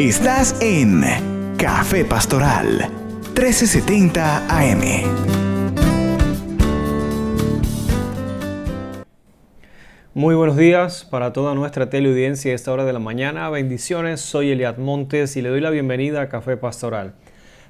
Estás en Café Pastoral 1370 AM. Muy buenos días para toda nuestra teleaudiencia a esta hora de la mañana. Bendiciones, soy Eliad Montes y le doy la bienvenida a Café Pastoral.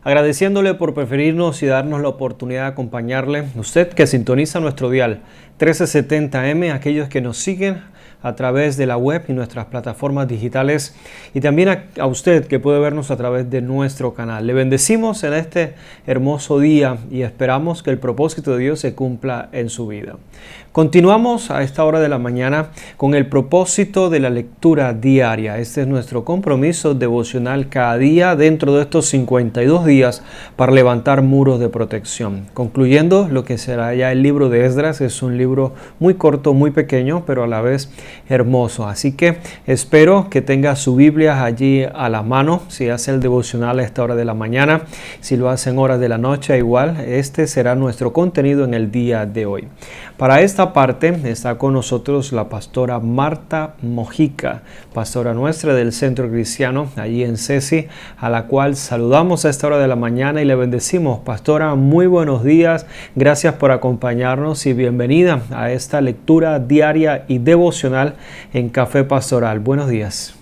Agradeciéndole por preferirnos y darnos la oportunidad de acompañarle, usted que sintoniza nuestro dial 1370M, aquellos que nos siguen a través de la web y nuestras plataformas digitales, y también a usted que puede vernos a través de nuestro canal. Le bendecimos en este hermoso día y esperamos que el propósito de Dios se cumpla en su vida. Continuamos a esta hora de la mañana con el propósito de la lectura diaria. Este es nuestro compromiso devocional cada día dentro de estos 52 días para levantar muros de protección. Concluyendo lo que será ya el libro de Esdras, es un libro muy corto, muy pequeño, pero a la vez hermoso. Así que espero que tenga su Biblia allí a la mano. Si hace el devocional a esta hora de la mañana, si lo hace en horas de la noche, igual, este será nuestro contenido en el día de hoy. Para esta parte está con nosotros la pastora Marta Mojica, pastora nuestra del Centro Cristiano, allí en Ceci, a la cual saludamos a esta hora de la mañana y le bendecimos. Pastora, muy buenos días, gracias por acompañarnos y bienvenida a esta lectura diaria y devocional en Café Pastoral. Buenos días.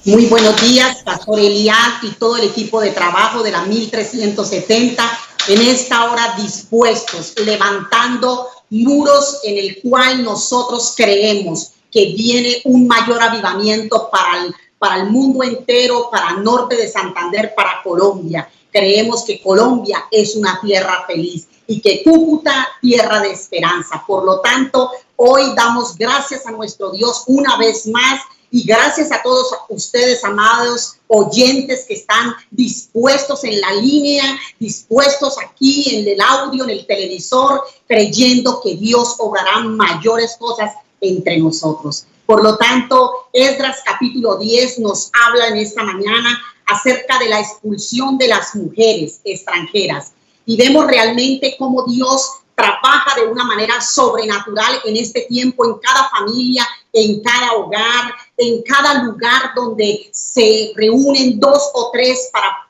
Muy buenos días, Pastor Eliad y todo el equipo de trabajo de la 1370, en esta hora dispuestos, levantando muros en el cual nosotros creemos que viene un mayor avivamiento para el mundo entero, para el norte de Santander, para Colombia. Creemos que Colombia es una tierra feliz y que Cúcuta, tierra de esperanza. Por lo tanto, hoy damos gracias a nuestro Dios una vez más y gracias a todos ustedes, amados oyentes, que están dispuestos en la línea, dispuestos aquí en el audio, en el televisor, creyendo que Dios obrará mayores cosas entre nosotros. Por lo tanto, Esdras capítulo 10 nos habla en esta mañana acerca de la expulsión de las mujeres extranjeras. Y vemos realmente cómo Dios trabaja de una manera sobrenatural en este tiempo, en cada familia, en cada hogar, en cada lugar donde se reúnen 2 o 3 para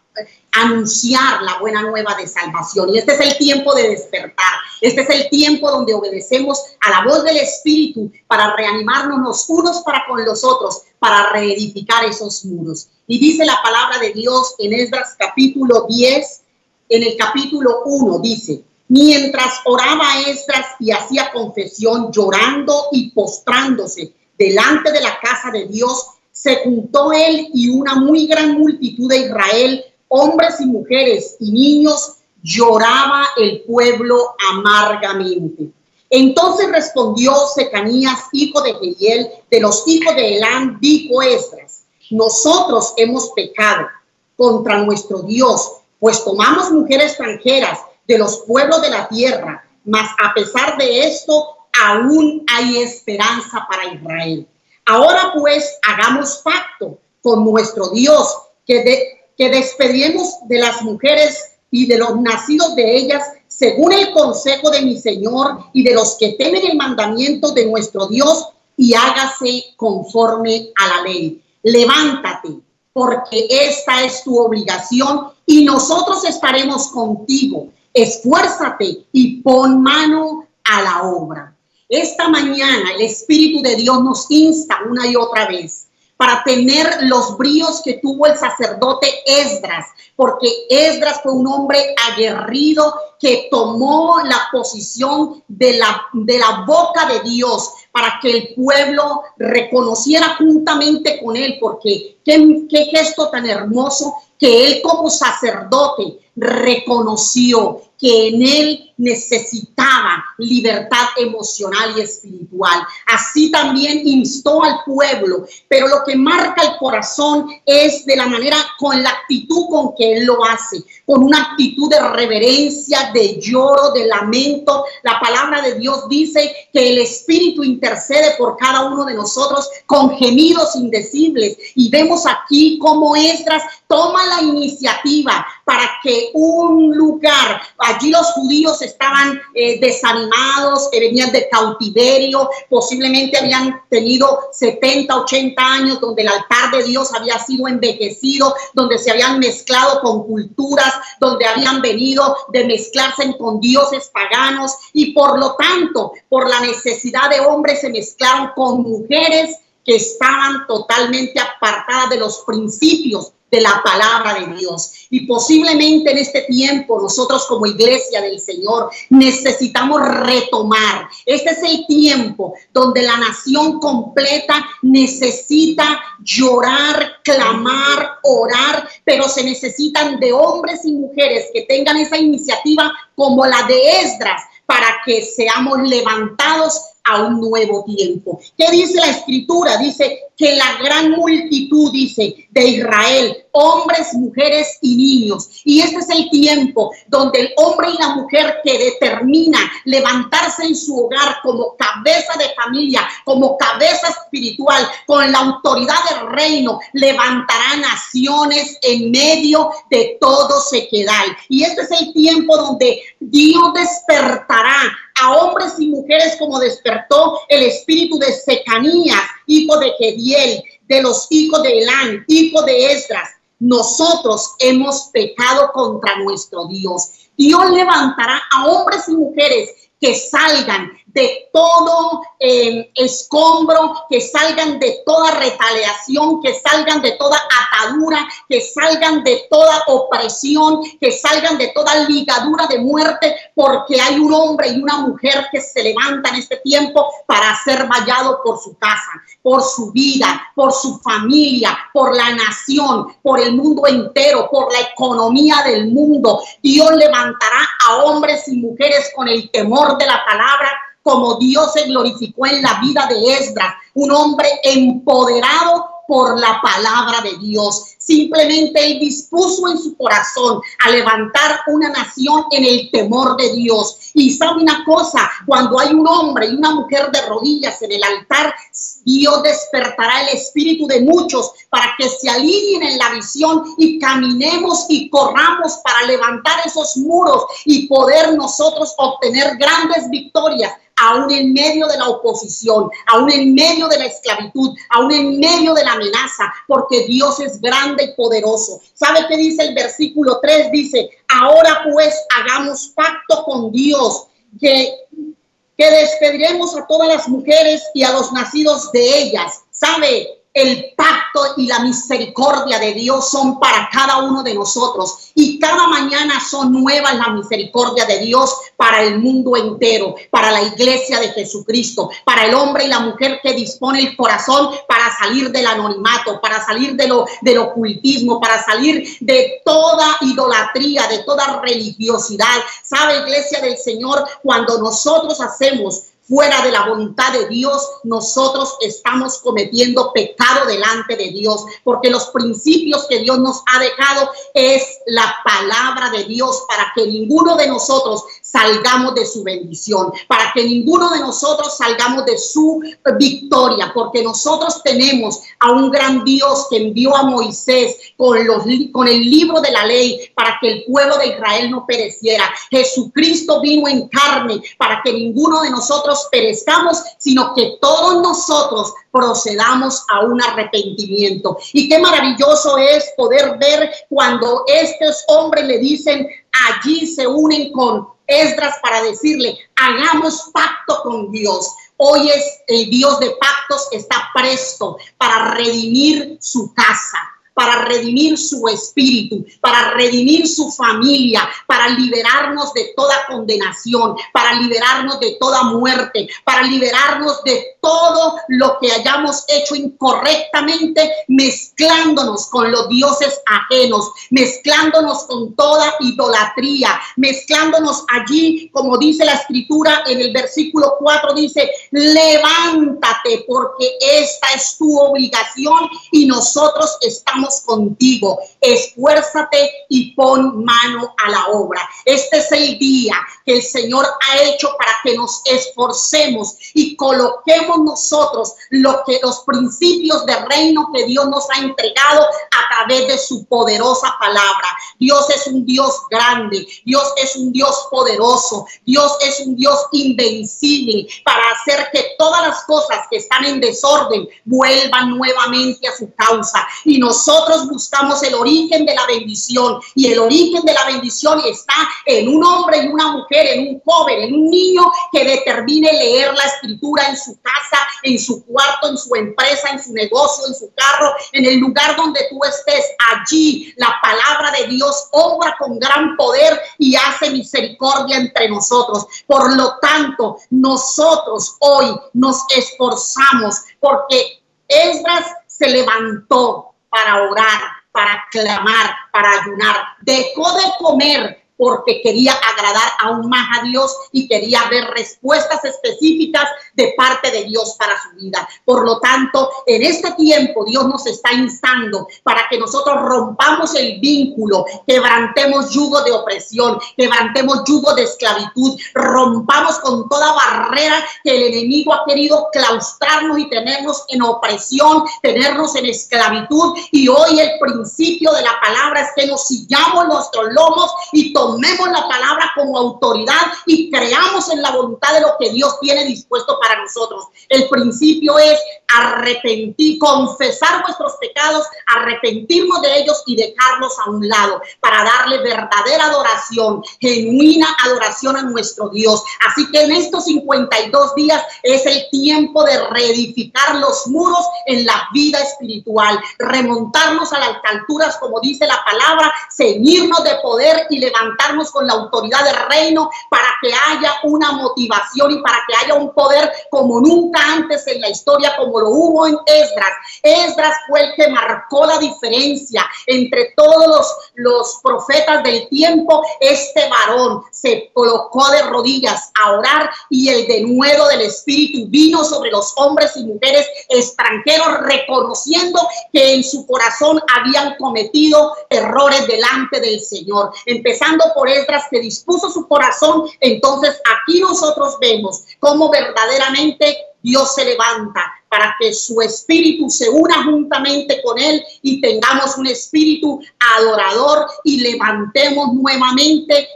anunciar la buena nueva de salvación. Y este es el tiempo de despertar. Este es el tiempo donde obedecemos a la voz del Espíritu para reanimarnos los unos para con los otros, para reedificar esos muros. Y dice la palabra de Dios en Esdras capítulo 10, en el capítulo 1, dice: mientras oraba Esdras y hacía confesión, llorando y postrándose delante de la casa de Dios, se juntó él y una muy gran multitud de Israel, hombres y mujeres y niños. Lloraba el pueblo amargamente. Entonces respondió Secanías, hijo de Jehiel, de los hijos de Elam, dijo Esdras: nosotros hemos pecado contra nuestro Dios, pues tomamos mujeres extranjeras de los pueblos de la tierra, mas a pesar de esto, aún hay esperanza para Israel. Ahora pues, hagamos pacto con nuestro Dios, que despediremos de las mujeres y de los nacidos de ellas, según el consejo de mi Señor y de los que temen el mandamiento de nuestro Dios, y hágase conforme a la ley. Levántate, porque esta es tu obligación, y nosotros estaremos contigo. Esfuérzate y pon mano a la obra. Esta mañana el Espíritu de Dios nos insta una y otra vez para tener los bríos que tuvo el sacerdote Esdras, porque Esdras fue un hombre aguerrido que tomó la posición de la boca de Dios para que el pueblo reconociera juntamente con él, porque qué gesto tan hermoso que él como sacerdote reconoció que en él necesitaba libertad emocional y espiritual. Así también instó al pueblo, pero lo que marca el corazón es de la manera, con la actitud con que él lo hace, con una actitud de reverencia, de lloro, de lamento. La palabra de Dios dice que el Espíritu intercede por cada uno de nosotros con gemidos indecibles, y vemos aquí cómo Esdras toma la iniciativa para que un lugar allí los judíos estaban desanimados, venían de cautiverio, posiblemente habían tenido 70, 80 años donde el altar de Dios había sido envejecido, donde se habían mezclado con culturas, donde habían venido de mezclarse con dioses paganos, y por lo tanto, por la necesidad de hombres, se mezclaron con mujeres que estaban totalmente apartadas de los principios de la palabra de Dios. Y posiblemente en este tiempo nosotros como iglesia del Señor necesitamos retomar. Este es el tiempo donde la nación completa necesita llorar, clamar, orar, pero se necesitan de hombres y mujeres que tengan esa iniciativa como la de Esdras, para que seamos levantados a un nuevo tiempo. ¿Qué dice la Escritura? Dice que la gran multitud, dice, de Israel, hombres, mujeres y niños. Y este es el tiempo donde el hombre y la mujer que determina levantarse en su hogar como cabeza de familia, como cabeza espiritual, con la autoridad del reino, levantará naciones en medio de todo sequedal. Y este es el tiempo donde Dios despertará a hombres y mujeres como despertó el espíritu de Secanías, hijo de Gediel, de los hijos de Elán, hijo de Esdras. Nosotros hemos pecado contra nuestro Dios. Dios levantará a hombres y mujeres que salgan de todo escombro, que salgan de toda retaliación, que salgan de toda atadura, que salgan de toda opresión, que salgan de toda ligadura de muerte, porque hay un hombre y una mujer que se levantan en este tiempo para ser vallado por su casa, por su vida, por su familia, por la nación, por el mundo entero, por la economía del mundo. Dios levantará a hombres y mujeres con el temor de la palabra, como Dios se glorificó en la vida de Esdras, un hombre empoderado por la palabra de Dios. Simplemente él dispuso en su corazón a levantar una nación en el temor de Dios. Y sabe una cosa, cuando hay un hombre y una mujer de rodillas en el altar, Dios despertará el espíritu de muchos para que se alineen en la visión y caminemos y corramos para levantar esos muros y poder nosotros obtener grandes victorias, aún en medio de la oposición, aún en medio de la esclavitud, aún en medio de la amenaza, porque Dios es grande y poderoso. ¿Sabe qué dice el versículo 3? Dice, ahora pues hagamos pacto con Dios, que despediremos a todas las mujeres y a los nacidos de ellas. ¿Sabe? El pacto y la misericordia de Dios son para cada uno de nosotros, y cada mañana son nuevas la misericordia de Dios para el mundo entero, para la iglesia de Jesucristo, para el hombre y la mujer que dispone el corazón para salir del anonimato, para salir del ocultismo, para salir de toda idolatría, de toda religiosidad. ¿Sabe, iglesia del Señor? Cuando nosotros hacemos fuera de la voluntad de Dios, nosotros estamos cometiendo pecado delante de Dios, porque los principios que Dios nos ha dejado es la palabra de Dios, para que ninguno de nosotros salgamos de su bendición, para que ninguno de nosotros salgamos de su victoria, porque nosotros tenemos a un gran Dios que envió a Moisés con el libro de la ley para que el pueblo de Israel no pereciera. Jesucristo vino en carne para que ninguno de nosotros perezcamos, sino que todos nosotros procedamos a un arrepentimiento. Y qué maravilloso es poder ver cuando estos hombres le dicen, allí se unen con Esdras para decirle, hagamos pacto con Dios. Hoy es el Dios de pactos, está presto para redimir su casa, para redimir su espíritu, para redimir su familia, para liberarnos de toda condenación, para liberarnos de toda muerte, para liberarnos de todo lo que hayamos hecho incorrectamente, mezclándonos con los dioses ajenos, mezclándonos con toda idolatría, mezclándonos allí, como dice la escritura en el versículo 4, dice, levántate porque esta es tu obligación y nosotros estamos estamos contigo. Esfuérzate y pon mano a la obra. Este es el día que el Señor ha hecho para que nos esforcemos y coloquemos nosotros los principios de reino que Dios nos ha entregado a través de su poderosa palabra. Dios es un Dios grande, Dios es un Dios poderoso, Dios es un Dios invencible para hacer que todas las cosas que están en desorden vuelvan nuevamente a su causa. Y nosotros buscamos el origen de la bendición, y el origen de la bendición está en un hombre y una mujer, en un joven, en un niño que determine leer la escritura en su casa, en su cuarto, en su empresa, en su negocio, en su carro, en el lugar donde tú estés. Allí la palabra de Dios obra con gran poder y hace misericordia entre nosotros. Por lo tanto, nosotros hoy nos esforzamos porque Esdras se levantó para orar, para clamar, para ayunar. Dejó de comer porque quería agradar aún más a Dios y quería ver respuestas específicas de parte de Dios para su vida. Por lo tanto, en este tiempo Dios nos está instando para que nosotros rompamos el vínculo, quebrantemos yugo de opresión, quebrantemos yugo de esclavitud, rompamos con toda barrera que el enemigo ha querido claustrarnos y tenernos en opresión, tenernos en esclavitud. Y hoy el principio de la palabra es que nos sillamos nuestros lomos y tomemos la palabra como autoridad y creamos en la voluntad de lo que Dios tiene dispuesto para nosotros. El principio es arrepentir, confesar nuestros pecados, arrepentirnos de ellos y dejarlos a un lado para darle verdadera adoración, genuina adoración a nuestro Dios. Así que en estos 52 días es el tiempo de reedificar los muros en la vida espiritual, remontarnos a las alturas, como dice la palabra, ceñirnos de poder y levantarnos con la autoridad del reino para que haya una motivación y para que haya un poder como nunca antes en la historia, como lo hubo en Esdras. Esdras fue el que marcó la diferencia entre todos los profetas del tiempo. Este varón se colocó de rodillas a orar y el denuedo del Espíritu vino sobre los hombres y mujeres extranjeros, reconociendo que en su corazón habían cometido errores delante del Señor. Empezando por Esdras, que dispuso su corazón. Entonces aquí nosotros vemos cómo verdaderamente Dios se levanta para que su espíritu se una juntamente con él y tengamos un espíritu adorador y levantemos nuevamente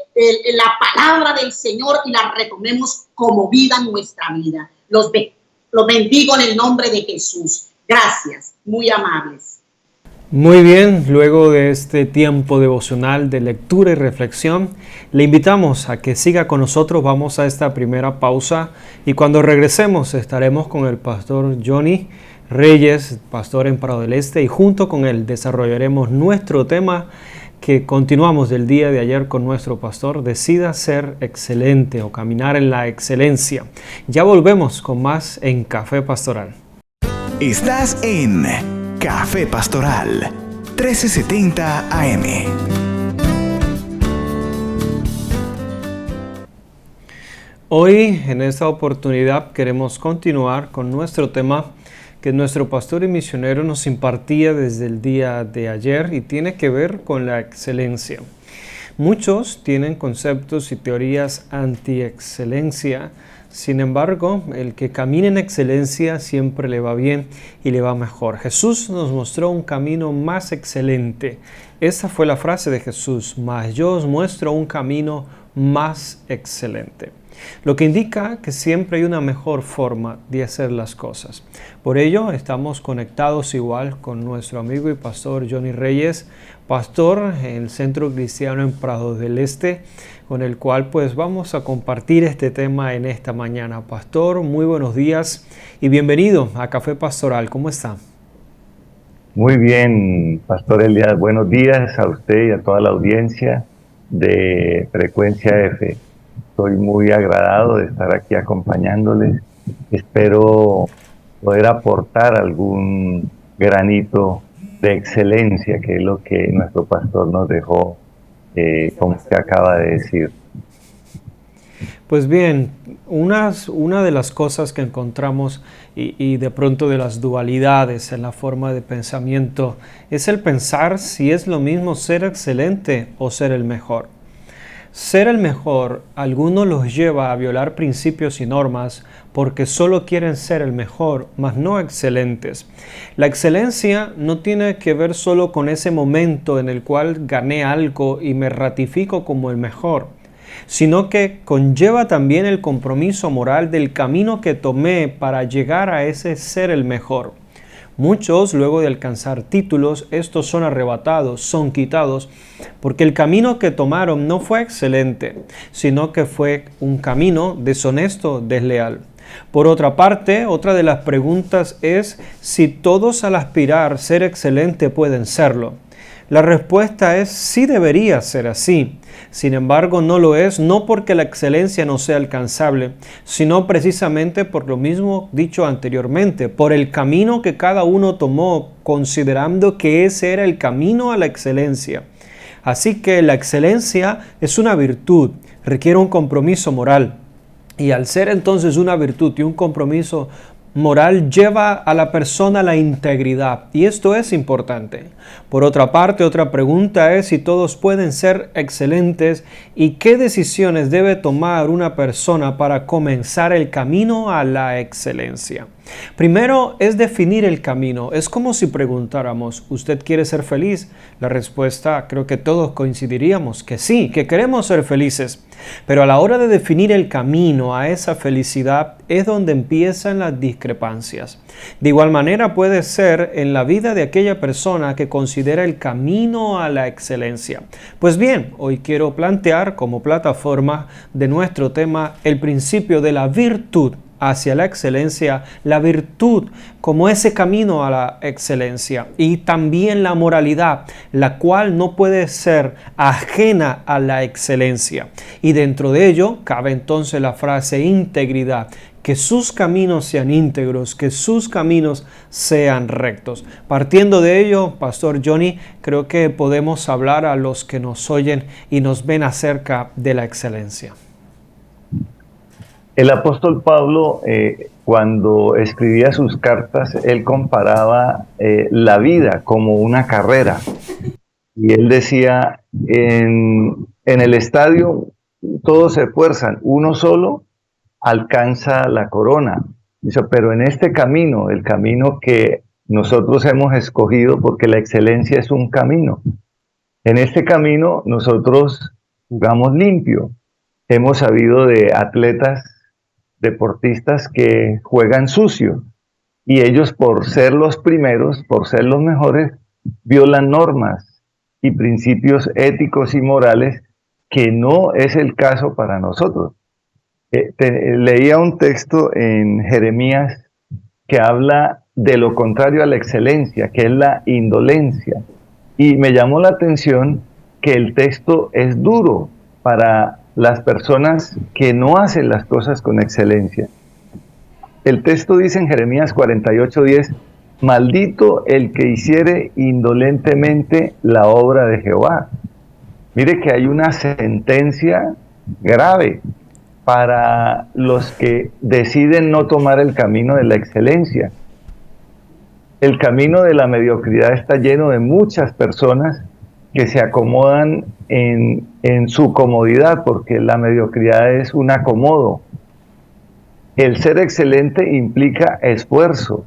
la palabra del Señor y la retomemos como vida en nuestra vida. Los bendigo en el nombre de Jesús. Gracias, muy amables. Muy bien, luego de este tiempo devocional de lectura y reflexión, le invitamos a que siga con nosotros. Vamos a esta primera pausa y cuando regresemos estaremos con el pastor Johnny Reyes, pastor en Prado del Este, y junto con él desarrollaremos nuestro tema que continuamos del día de ayer con nuestro pastor: Decida ser excelente o caminar en la excelencia. Ya volvemos con más en Café Pastoral. Estás en Café Pastoral 1370 AM. Hoy, en esta oportunidad, queremos continuar con nuestro tema que nuestro pastor y misionero nos impartía desde el día de ayer y tiene que ver con la excelencia. Muchos tienen conceptos y teorías anti-excelencia. Sin embargo, el que camina en excelencia siempre le va bien y le va mejor. Jesús nos mostró un camino más excelente. Esa fue la frase de Jesús: mas yo os muestro un camino más excelente. Lo que indica que siempre hay una mejor forma de hacer las cosas. Por ello, estamos conectados igual con nuestro amigo y pastor Johnny Reyes, pastor en el Centro Cristiano en Prado del Este, con el cual pues vamos a compartir este tema en esta mañana. Pastor, muy buenos días y bienvenido a Café Pastoral. ¿Cómo está? Muy bien, Pastor Elías. Buenos días a usted y a toda la audiencia de Frecuencia F. Estoy muy agradado de estar aquí acompañándoles. Espero poder aportar algún granito de excelencia, que es lo que nuestro pastor nos dejó, como usted acaba de decir. Pues bien, una de las cosas que encontramos y de pronto de las dualidades en la forma de pensamiento es el pensar si es lo mismo ser excelente o ser el mejor. Ser el mejor, algunos los lleva a violar principios y normas porque solo quieren ser el mejor, mas no excelentes. La excelencia no tiene que ver solo con ese momento en el cual gané algo y me ratifico como el mejor, sino que conlleva también el compromiso moral del camino que tomé para llegar a ese ser el mejor. Muchos, luego de alcanzar títulos, estos son arrebatados, son quitados, porque el camino que tomaron no fue excelente, sino que fue un camino deshonesto, desleal. Por otra parte, otra de las preguntas es si todos al aspirar ser excelente pueden serlo. La respuesta es sí, debería ser así. Sin embargo, no lo es, no porque la excelencia no sea alcanzable, sino precisamente por lo mismo dicho anteriormente, por el camino que cada uno tomó, considerando que ese era el camino a la excelencia. Así que la excelencia es una virtud, requiere un compromiso moral. Y al ser entonces una virtud y un compromiso moral lleva a la persona a la integridad, y esto es importante. Por otra parte, otra pregunta es si todos pueden ser excelentes y qué decisiones debe tomar una persona para comenzar el camino a la excelencia. Primero es definir el camino. Es como si preguntáramos, ¿usted quiere ser feliz? La respuesta, creo que todos coincidiríamos que sí, que queremos ser felices. Pero a la hora de definir el camino a esa felicidad es donde empiezan las discrepancias. De igual manera puede ser en la vida de aquella persona que considera el camino a la excelencia. Pues bien, hoy quiero plantear como plataforma de nuestro tema el principio de la virtud hacia la excelencia, la virtud como ese camino a la excelencia, y también la moralidad, la cual no puede ser ajena a la excelencia. Y dentro de ello cabe entonces la frase integridad, que sus caminos sean íntegros, que sus caminos sean rectos. Partiendo de ello, Pastor Johnny, creo que podemos hablar a los que nos oyen y nos ven acerca de la excelencia. El apóstol Pablo, cuando escribía sus cartas, él comparaba la vida como una carrera. Y él decía, en el estadio todos se esfuerzan, uno solo alcanza la corona. Dice, pero en este camino, el camino que nosotros hemos escogido, porque la excelencia es un camino, en este camino nosotros jugamos limpio. Hemos sabido de atletas, deportistas que juegan sucio, y ellos, por ser los primeros, por ser los mejores, violan normas y principios éticos y morales, que no es el caso para nosotros. Leía un texto en Jeremías que habla de lo contrario a la excelencia, que es la indolencia, y me llamó la atención que el texto es duro para las personas que no hacen las cosas con excelencia. El texto dice en Jeremías 48:10, maldito el que hiciere indolentemente la obra de Jehová. Mire que hay una sentencia grave para los que deciden no tomar el camino de la excelencia. El camino de la mediocridad está lleno de muchas personas que se acomodan en su comodidad, porque la mediocridad es un acomodo. El ser excelente implica esfuerzo,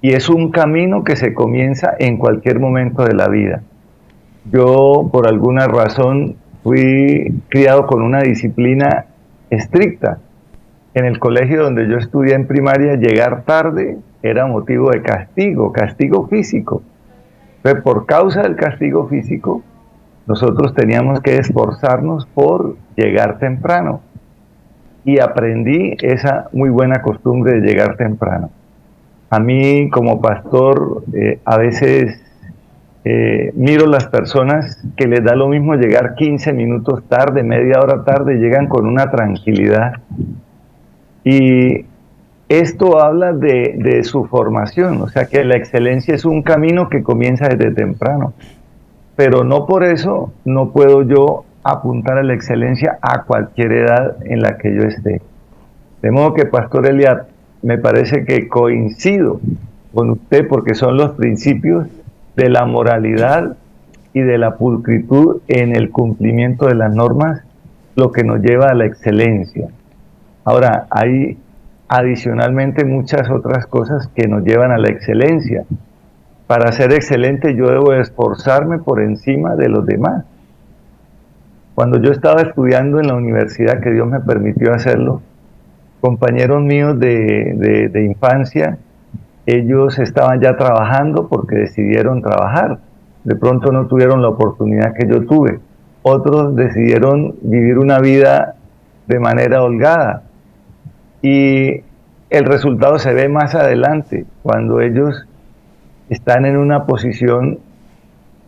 y es un camino que se comienza en cualquier momento de la vida. Yo, por alguna razón, fui criado con una disciplina estricta. En el colegio donde yo estudié en primaria, llegar tarde era motivo de castigo, castigo físico. Pero por causa del castigo físico, nosotros teníamos que esforzarnos por llegar temprano. Y aprendí esa muy buena costumbre de llegar temprano. A mí, como pastor, a veces miro las personas que les da lo mismo llegar 15 minutos tarde, media hora tarde, llegan con una tranquilidad. Y esto habla de su formación, o sea que la excelencia es un camino que comienza desde temprano. Pero no por eso no puedo yo apuntar a la excelencia a cualquier edad en la que yo esté. De modo que, Pastor Eliad, me parece que coincido con usted porque son los principios de la moralidad y de la pulcritud en el cumplimiento de las normas lo que nos lleva a la excelencia. Ahora, hay adicionalmente muchas otras cosas que nos llevan a la excelencia. Para ser excelente yo debo esforzarme por encima de los demás. Cuando yo estaba estudiando en la universidad, que Dios me permitió hacerlo, compañeros míos de infancia, ellos estaban ya trabajando porque decidieron trabajar. De pronto no tuvieron la oportunidad que yo tuve. Otros decidieron vivir una vida de manera holgada. Y el resultado se ve más adelante, cuando ellos están en una posición,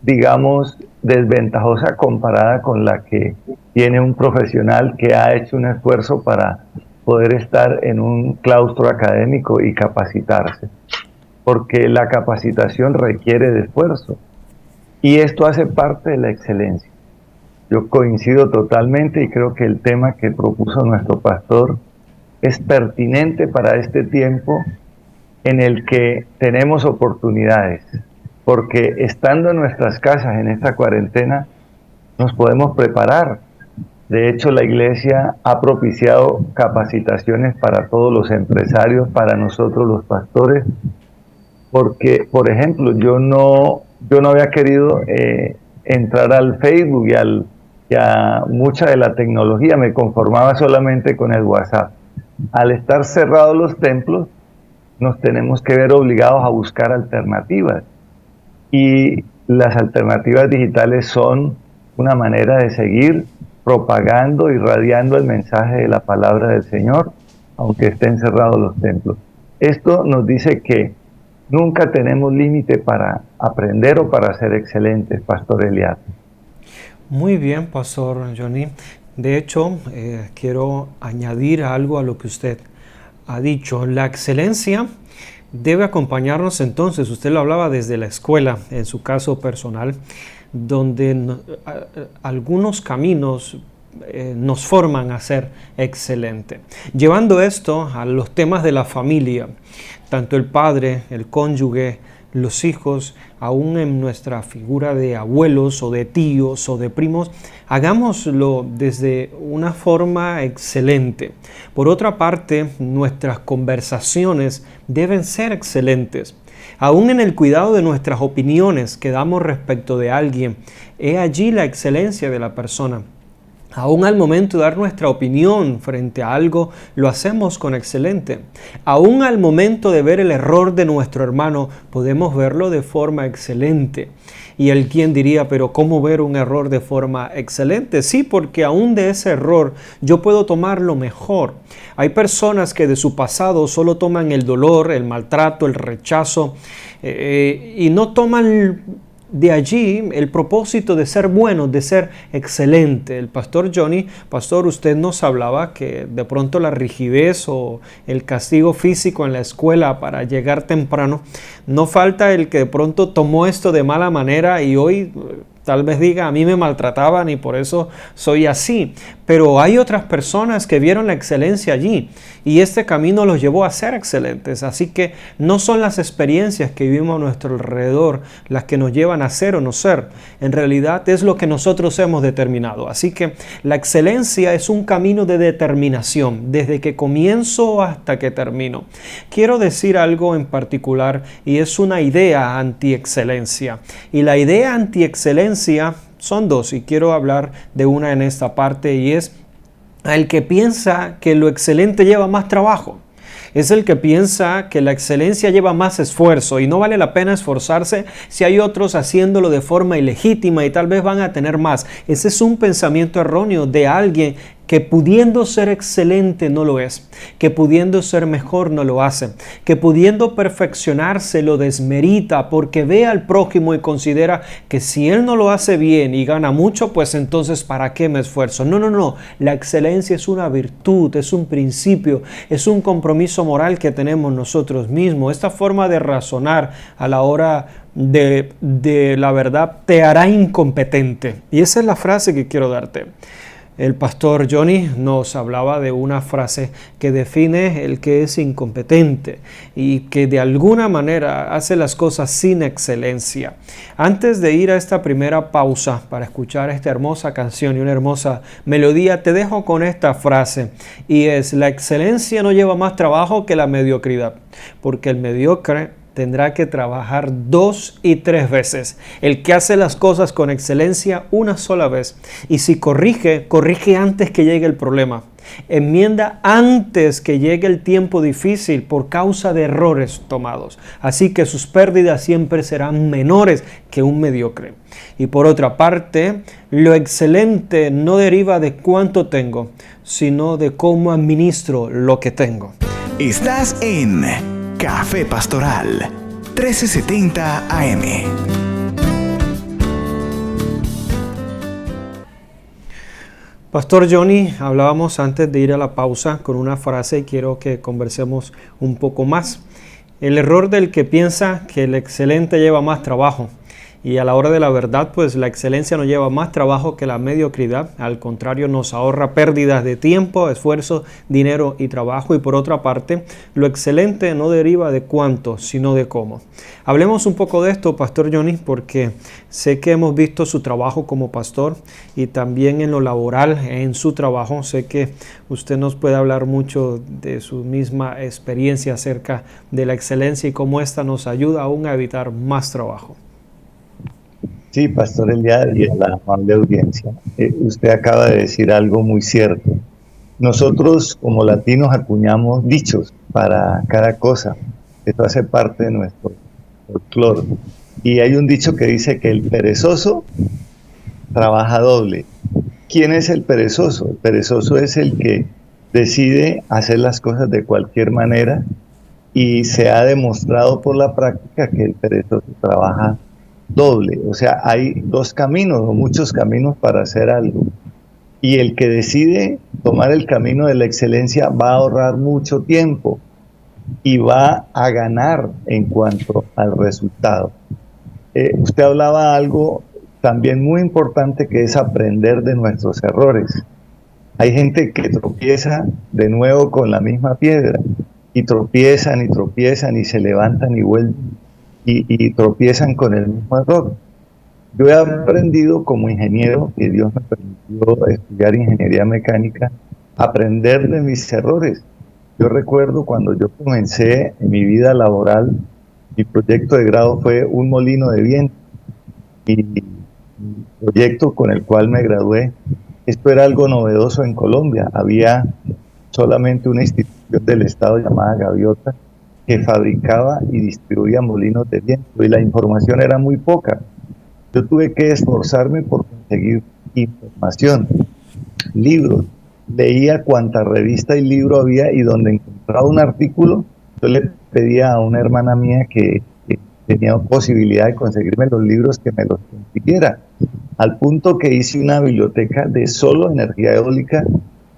digamos, desventajosa comparada con la que tiene un profesional que ha hecho un esfuerzo para poder estar en un claustro académico y capacitarse. Porque la capacitación requiere de esfuerzo. Y esto hace parte de la excelencia. Yo coincido totalmente y creo que el tema que propuso nuestro pastor es pertinente para este tiempo en el que tenemos oportunidades, porque estando en nuestras casas en esta cuarentena nos podemos preparar. De hecho, la iglesia ha propiciado capacitaciones para todos los empresarios, para nosotros los pastores, porque, por ejemplo, yo no había querido entrar al Facebook y a mucha de la tecnología, me conformaba solamente con el WhatsApp. Al estar cerrados los templos, nos tenemos que ver obligados a buscar alternativas. Y las alternativas digitales son una manera de seguir propagando, irradiando el mensaje de la palabra del Señor, aunque estén cerrados los templos. Esto nos dice que nunca tenemos límite para aprender o para ser excelentes, Pastor Eliad. Muy bien, Pastor Johnny. De hecho, quiero añadir algo a lo que usted ha dicho. La excelencia debe acompañarnos entonces, usted lo hablaba desde la escuela, en su caso personal, donde algunos caminos nos forman a ser excelente. Llevando esto a los temas de la familia, tanto el padre, el cónyuge, los hijos, aún en nuestra figura de abuelos o de tíos o de primos, hagámoslo desde una forma excelente. Por otra parte, nuestras conversaciones deben ser excelentes. Aún en el cuidado de nuestras opiniones que damos respecto de alguien, he allí la excelencia de la persona. Aún al momento de dar nuestra opinión frente a algo, lo hacemos con excelente. Aún al momento de ver el error de nuestro hermano, podemos verlo de forma excelente. Y el quien diría, pero ¿cómo ver un error de forma excelente? Sí, porque aún de ese error yo puedo tomar lo mejor. Hay personas que de su pasado solo toman el dolor, el maltrato, el rechazo y no toman de allí el propósito de ser bueno, de ser excelente. El pastor Johnny, pastor, usted nos hablaba que de pronto la rigidez o el castigo físico en la escuela para llegar temprano, no falta el que de pronto tomó esto de mala manera y hoy tal vez diga, a mí me maltrataban y por eso soy así. Pero hay otras personas que vieron la excelencia allí y este camino los llevó a ser excelentes. Así que no son las experiencias que vivimos a nuestro alrededor las que nos llevan a ser o no ser. En realidad es lo que nosotros hemos determinado. Así que la excelencia es un camino de determinación, desde que comienzo hasta que termino. Quiero decir algo en particular y es una idea anti-excelencia. Y la idea anti-excelencia son dos y quiero hablar de una en esta parte y es el que piensa que lo excelente lleva más trabajo. Es el que piensa que la excelencia lleva más esfuerzo y no vale la pena esforzarse si hay otros haciéndolo de forma ilegítima y tal vez van a tener más. Ese es un pensamiento erróneo de alguien que pudiendo ser excelente no lo es, que pudiendo ser mejor no lo hace, que pudiendo perfeccionarse lo desmerita porque ve al prójimo y considera que si él no lo hace bien y gana mucho, pues entonces ¿para qué me esfuerzo? No. La excelencia es una virtud, es un principio, es un compromiso moral que tenemos nosotros mismos. Esta forma de razonar a la hora de la verdad te hará incompetente. Y esa es la frase que quiero darte. El pastor Johnny nos hablaba de una frase que define el que es incompetente y que de alguna manera hace las cosas sin excelencia. Antes de ir a esta primera pausa para escuchar esta hermosa canción y una hermosa melodía, te dejo con esta frase y es: la excelencia no lleva más trabajo que la mediocridad, porque el mediocre tendrá que trabajar 2 y 3 veces. El que hace las cosas con excelencia una sola vez. Y si corrige antes que llegue el problema. Enmienda antes que llegue el tiempo difícil por causa de errores tomados. Así que sus pérdidas siempre serán menores que un mediocre. Y por otra parte, lo excelente no deriva de cuánto tengo, sino de cómo administro lo que tengo. Estás en Café Pastoral 1370 AM. Pastor Johnny, hablábamos antes de ir a la pausa con una frase y quiero que conversemos un poco más. El error del que piensa que el excelente lleva más trabajo. Y a la hora de la verdad, pues la excelencia no lleva más trabajo que la mediocridad. Al contrario, nos ahorra pérdidas de tiempo, esfuerzo, dinero y trabajo. Y por otra parte, lo excelente no deriva de cuánto, sino de cómo. Hablemos un poco de esto, Pastor Johnny, porque sé que hemos visto su trabajo como pastor y también en lo laboral, en su trabajo. Sé que usted nos puede hablar mucho de su misma experiencia acerca de la excelencia y cómo esta nos ayuda aún a evitar más trabajo. Sí, Pastor Eliad y a la amable audiencia. Usted acaba de decir algo muy cierto. Nosotros como latinos acuñamos dichos para cada cosa. Esto hace parte de nuestro folclore. Y hay un dicho que dice que el perezoso trabaja doble. ¿Quién es el perezoso? El perezoso es el que decide hacer las cosas de cualquier manera y se ha demostrado por la práctica que el perezoso trabaja doble. O sea, hay 2 caminos o muchos caminos para hacer algo. Y el que decide tomar el camino de la excelencia va a ahorrar mucho tiempo y va a ganar en cuanto al resultado. Usted hablaba algo también muy importante que es aprender de nuestros errores. Hay gente que tropieza de nuevo con la misma piedra y tropiezan y se levantan y vuelven y tropiezan con el mismo error. Yo he aprendido como ingeniero, que Dios me permitió estudiar ingeniería mecánica, aprender de mis errores. Yo recuerdo cuando yo comencé en mi vida laboral, mi proyecto de grado fue un molino de viento. Y mi proyecto con el cual me gradué, esto era algo novedoso en Colombia. Había solamente una institución del Estado llamada Gaviota que fabricaba y distribuía molinos de viento y la información era muy poca. Yo tuve que esforzarme por conseguir información, libros. Leía cuánta revista y libro había y donde encontraba un artículo, yo le pedía a una hermana mía que tenía posibilidad de conseguirme los libros que me los consiguiera. Al punto que hice una biblioteca de solo energía eólica,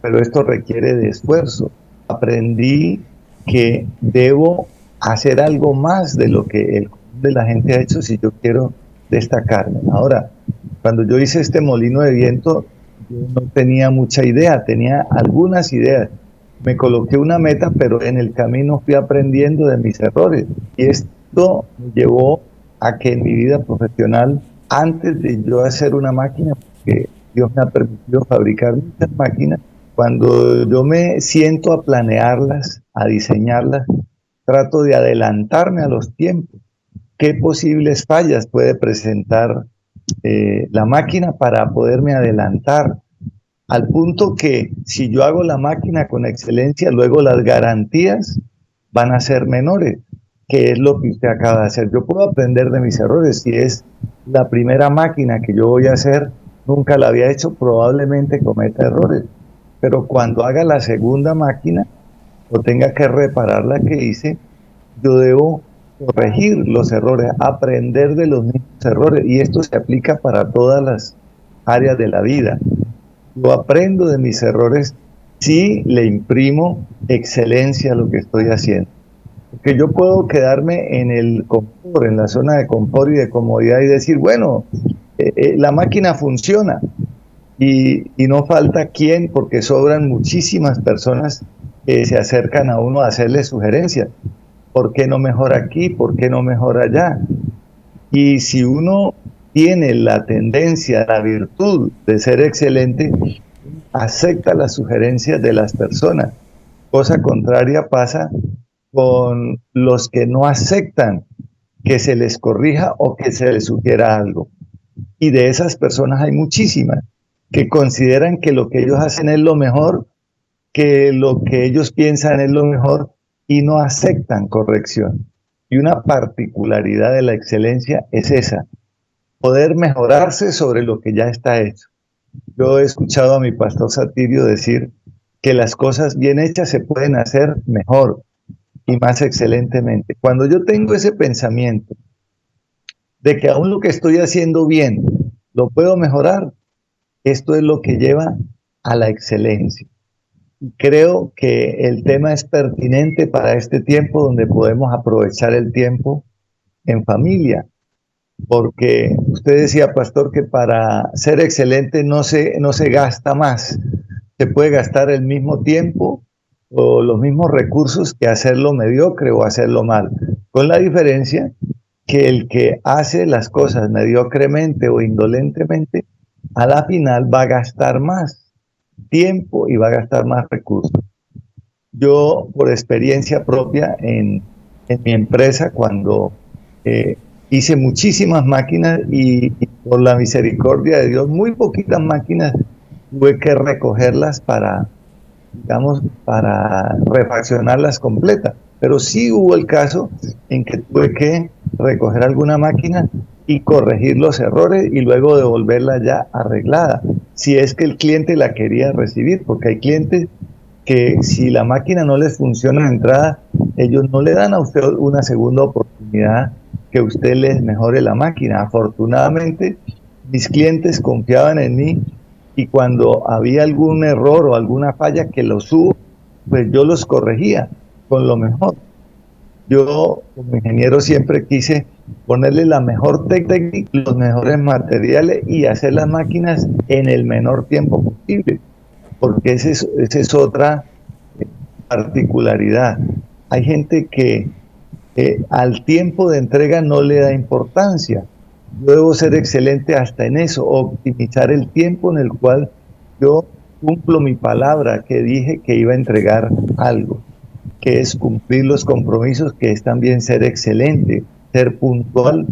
pero esto requiere de esfuerzo. Aprendí que debo hacer algo más de lo que el común de la gente ha hecho si yo quiero destacarme. Ahora, cuando yo hice este molino de viento, yo no tenía mucha idea, tenía algunas ideas. Me coloqué una meta, pero en el camino fui aprendiendo de mis errores. Y esto me llevó a que en mi vida profesional, antes de yo hacer una máquina, porque Dios me ha permitido fabricar muchas máquinas, cuando yo me siento a planearlas, a diseñarlas, trato de adelantarme a los tiempos. ¿Qué posibles fallas puede presentar la máquina para poderme adelantar? Al punto que si yo hago la máquina con excelencia, luego las garantías van a ser menores, que es lo que usted acaba de hacer. Yo puedo aprender de mis errores. Si es la primera máquina que yo voy a hacer, nunca la había hecho, probablemente cometa errores. pero cuando haga la segunda máquina o tenga que reparar la que hice, yo debo corregir los errores, aprender de los mismos errores, y esto se aplica para todas las áreas de la vida. Yo aprendo de mis errores si le imprimo excelencia a lo que estoy haciendo. Porque yo puedo quedarme en el confort, en la zona de confort y de comodidad y decir, bueno, la máquina funciona, y no falta quien, porque sobran muchísimas personas que se acercan a uno a hacerle sugerencias. ¿Por qué no mejora aquí? ¿Por qué no mejora allá? Y si uno tiene la tendencia, la virtud de ser excelente, acepta las sugerencias de las personas. Cosa contraria pasa con los que no aceptan que se les corrija o que se les sugiera algo. Y de esas personas hay muchísimas que consideran que lo que ellos hacen es lo mejor, que lo que ellos piensan es lo mejor, y no aceptan corrección. Y una particularidad de la excelencia es esa, poder mejorarse sobre lo que ya está hecho. Yo he escuchado a mi pastor Satirio decir que las cosas bien hechas se pueden hacer mejor y más excelentemente. Cuando yo tengo ese pensamiento de que aún lo que estoy haciendo bien lo puedo mejorar, esto es lo que lleva a la excelencia. Creo que el tema es pertinente para este tiempo donde podemos aprovechar el tiempo en familia, porque usted decía, pastor, que para ser excelente no se gasta más, se puede gastar el mismo tiempo o los mismos recursos que hacerlo mediocre o hacerlo mal, con la diferencia que el que hace las cosas mediocremente o indolentemente, a la final va a gastar más tiempo y va a gastar más recursos. Yo, por experiencia propia en mi empresa, cuando hice muchísimas máquinas y por la misericordia de Dios, muy poquitas máquinas tuve que recogerlas para refaccionarlas completas. Pero sí hubo el caso en que tuve que recoger alguna máquina y corregir los errores y luego devolverla ya arreglada, si es que el cliente la quería recibir, porque hay clientes que si la máquina no les funciona de entrada, ellos no le dan a usted una segunda oportunidad que usted les mejore la máquina. Afortunadamente, mis clientes confiaban en mí y cuando había algún error o alguna falla que los hubo, pues yo los corregía con lo mejor. Yo, como ingeniero, siempre quise ponerle la mejor técnica, los mejores materiales y hacer las máquinas en el menor tiempo posible, porque esa es otra particularidad. Hay gente que al tiempo de entrega no le da importancia. Yo debo ser excelente hasta en eso, optimizar el tiempo en el cual yo cumplo mi palabra que dije que iba a entregar algo, que es cumplir los compromisos, que es también ser excelente, ser puntual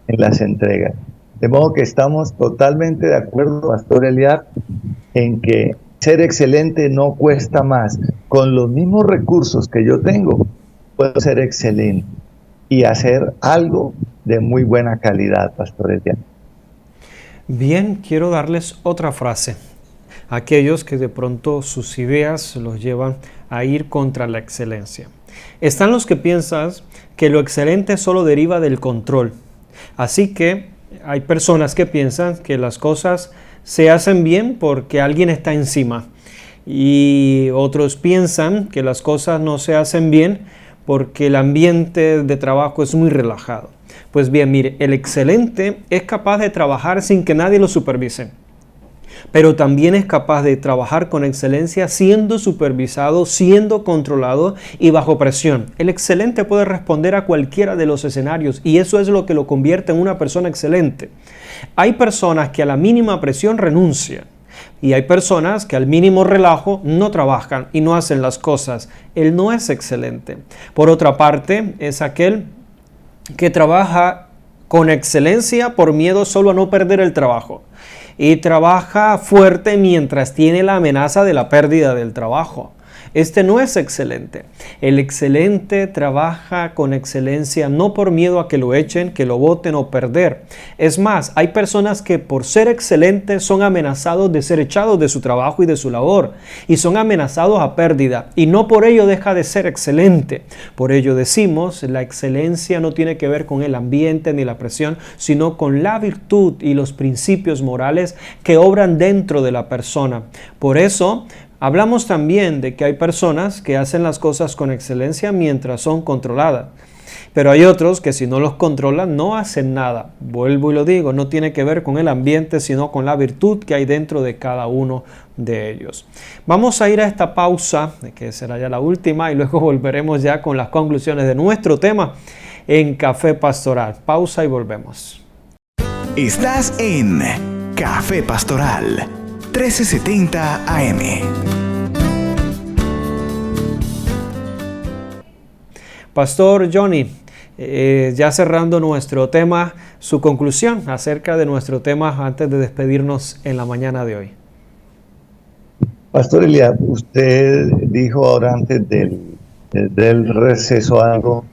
en las entregas. De modo que estamos totalmente de acuerdo, Pastor Eliad, en que ser excelente no cuesta más. Con los mismos recursos que yo tengo, puedo ser excelente y hacer algo de muy buena calidad, Pastor Eliad. Bien, quiero darles otra frase. Aquellos que de pronto sus ideas los llevan a ir contra la excelencia. Están los que piensan que lo excelente solo deriva del control. Así que hay personas que piensan que las cosas se hacen bien porque alguien está encima. Y otros piensan que las cosas no se hacen bien porque el ambiente de trabajo es muy relajado. Pues bien, mire, el excelente es capaz de trabajar sin que nadie lo supervise, pero también es capaz de trabajar con excelencia siendo supervisado, siendo controlado y bajo presión. El excelente puede responder a cualquiera de los escenarios y eso es lo que lo convierte en una persona excelente. Hay personas que a la mínima presión renuncian y hay personas que al mínimo relajo no trabajan y no hacen las cosas. Él no es excelente. Por otra parte, es aquel que trabaja con excelencia por miedo solo a no perder el trabajo. Y trabaja fuerte mientras tiene la amenaza de la pérdida del trabajo. Este no es excelente. El excelente trabaja con excelencia no por miedo a que lo echen, que lo boten o perder. Es más, hay personas que por ser excelentes son amenazados de ser echados de su trabajo y de su labor, y son amenazados a pérdida, y no por ello deja de ser excelente. Por ello decimos, la excelencia no tiene que ver con el ambiente ni la presión, sino con la virtud y los principios morales que obran dentro de la persona. Por eso, hablamos también de que hay personas que hacen las cosas con excelencia mientras son controladas. Pero hay otros que si no los controlan no hacen nada. Vuelvo y lo digo, no tiene que ver con el ambiente, sino con la virtud que hay dentro de cada uno de ellos. Vamos a ir a esta pausa, que será ya la última, y luego volveremos ya con las conclusiones de nuestro tema en Café Pastoral. Pausa y volvemos. Estás en Café Pastoral 1370 AM. Pastor Johnny, ya cerrando nuestro tema, su conclusión acerca de nuestro tema antes de despedirnos en la mañana de hoy. Pastor Eliad, usted dijo ahora antes del receso algo